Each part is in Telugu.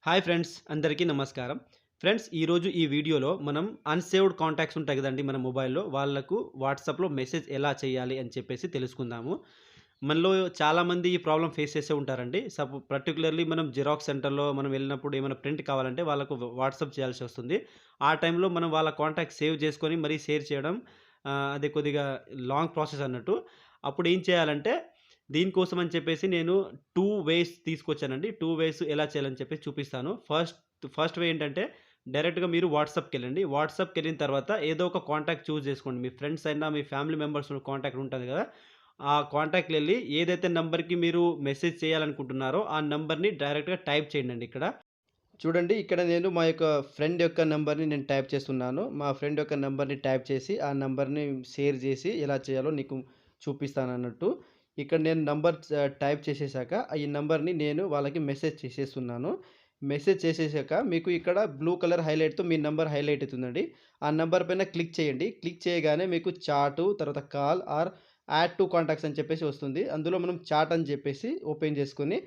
హాయ్ ఫ్రెండ్స్, అందరికీ నమస్కారం. ఫ్రెండ్స్, ఈరోజు ఈ వీడియోలో మనం అన్‌సేవ్డ్ కాంటాక్ట్స్ ఉంటాయి కదండీ మన మొబైల్‌లో. వాళ్ళకు వాట్సాప్‌లో మెసేజ్ ఎలా చేయాలి అని చెప్పేసి తెలుసుకుందాము. మనలో చాలామంది ఈ ప్రాబ్లమ్ ఫేస్ చేసే ఉంటారండి. పర్టిక్యులర్‌లీ మనం జిరాక్స్ సెంటర్‌లో మనం వెళ్ళినప్పుడు ఏమైనా ప్రింట్ కావాలంటే వాళ్ళకు వాట్సాప్ చేయాల్సి వస్తుంది. ఆ టైంలో మనం వాళ్ళ కాంటాక్ట్ సేవ్ చేసుకొని మరీ షేర్ చేయడం అది కొద్దిగా లాంగ్ ప్రాసెస్ అన్నట్టు. అప్పుడు ఏం చేయాలంటే దీనికోసం అని చెప్పేసి నేను 2 వేస్ తీసుకొచ్చానండి. 2 వేస్ ఎలా చేయాలని చెప్పేసి చూపిస్తాను. ఫస్ట్ వే ఏంటంటే డైరెక్ట్‌గా మీరు వాట్సాప్‌కెళ్ళండి. వాట్సాప్‌కెళ్ళిన తర్వాత ఏదో ఒక కాంటాక్ట్ చూజ్ చేసుకోండి. మీ ఫ్రెండ్స్ అయినా, మీ ఫ్యామిలీ మెంబర్స్ కాంటాక్ట్ ఉంటది కదా! ఆ కాంటాక్ట్‌లెళ్లి ఏదైతే నంబర్‌కి మీరు మెసేజ్ చేయాలనుకుంటున్నారో ఆ నంబర్‌ని డైరెక్ట్‌గా టైప్ చేయండండి ఇక్కడ. చూడండి, ఇక్కడ నేను మా యొక్క ఫ్రెండ్ యొక్క నంబర్‌ని నేను టైప్ చేస్తున్నాను. మా ఫ్రెండ్ యొక్క నంబర్‌ని టైప్ చేసి, ఆ నంబర్‌ని షేర్ చేసి ఎలా చేయాలో నీకు చూపిస్తానన్నట్టు. ఇక్కడ నేను నంబర్ టైప్ చేసేసాక, ఈ నంబర్‌ని నేను వాళ్ళకి మెసేజ్ చేసేస్తున్నాను. మెసేజ్ చేసేసాక మీకు ఇక్కడ బ్లూ కలర్ హైలైట్‌తో మీ నంబర్ హైలైట్ అవుతుందండి. ఆ నంబర్ పైన క్లిక్ చేయండి. క్లిక్ చేయగానే మీకు చాటు, తర్వాత call or add to contacts అని చెప్పేసి వస్తుంది. అందులో మనం చాట్ అని చెప్పేసి ఓపెన్ చేసుకొని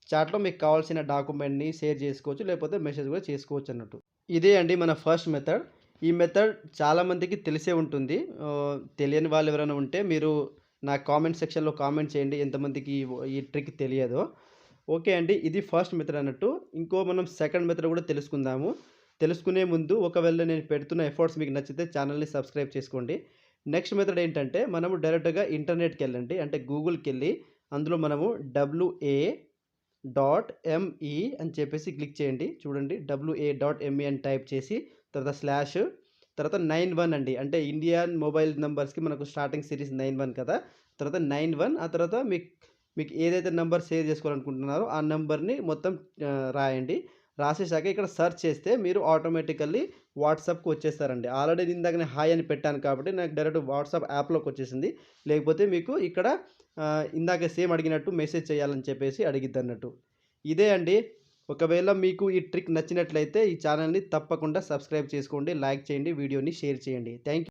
చాట్‌లో మీకు కావాల్సిన డాక్యుమెంట్‌ని షేర్ చేసుకోవచ్చు. లేకపోతే మెసేజ్ కూడా చేసుకోవచ్చన్నట్టు. ఇదే అండి మన ఫస్ట్ మెథడ్. ఈ మెథడ్ చాలామందికి తెలిసే ఉంటుంది. తెలియని వాళ్ళు ఎవరైనా ఉంటే మీరు నా కామెంట్ సెక్షన్‌లో కామెంట్ చేయండి. ఎంతమందికి ఈ ట్రిక్ తెలియదో. ఓకే అండి. ఇది ఫస్ట్ మెథడ్ అన్నట్టు. మనం సెకండ్ మెథడ్ కూడా తెలుసుకుందాము. తెలుసుకునే ముందు ఒకవేళ నేను పెడుతున్న ఎఫర్ట్స్ మీకు నచ్చితే ఛానెల్‌ని సబ్స్క్రైబ్ చేసుకోండి. నెక్స్ట్ మెథడ్ ఏంటంటే మనము డైరెక్ట్‌గా ఇంటర్నెట్‌కెళ్ళండి. అంటే గూగుల్‌కెళ్ళి అందులో మనము WA.ME అని చెప్పేసి క్లిక్ చేయండి. చూడండి, WA.ME అని టైప్ చేసి తర్వాత స్లాష్ తర్వాత 91 అండి. అంటే ఇండియన్ మొబైల్ నంబర్స్‌కి మనకు స్టార్టింగ్ సిరీస్ 91 కదా! తర్వాత 91 ఆ తర్వాత మీకు ఏదైతే నంబర్ సేవ్ చేసుకోవాలనుకుంటున్నారో ఆ నంబర్‌ని మొత్తం రాయండి. రాసేసాక ఇక్కడ సెర్చ్ చేస్తే మీరు ఆటోమేటికల్లీ వాట్సాప్‌కి వచ్చేస్తారండి. ఆల్రెడీ నేను ఇందాకనే హాయ్ అని పెట్టాను కాబట్టి నాకు డైరెక్ట్ వాట్సాప్ యాప్‌లోకి వచ్చేసింది. లేకపోతే మీకు ఇక్కడ ఇందాక సేమ్ అడిగినట్టు మెసేజ్ చేయాలని చెప్పేసి అడిగిద్దన్నట్టు. ఇదే అండి. ఒకవేళ మీకు ఈ ట్రిక్ నచ్చినట్లయితే ఈ ఛానెల్‌ని తప్పకుండా సబ్స్క్రైబ్ చేసుకోండి, లైక్ చేయండి, వీడియోని షేర్ చేయండి. Thank you.